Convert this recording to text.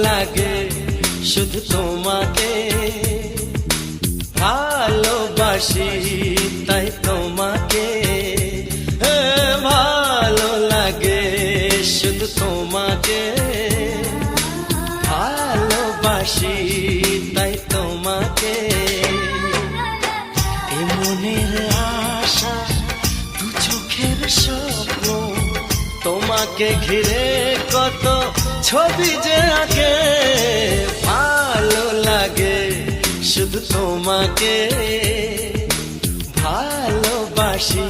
লাগে শুধু তোমাকে ভালোবাসি তাই তোমাকে ভালো লাগে শুধু তোমাকে ভালোবাসি তাই তোমাকে এ মনের আশা দু চোখের স্বপ্ন তোমাকে ঘিরে কত ছবি যে আঁকে ভালো লাগে শুধু তোমাকে ভালোবাসি।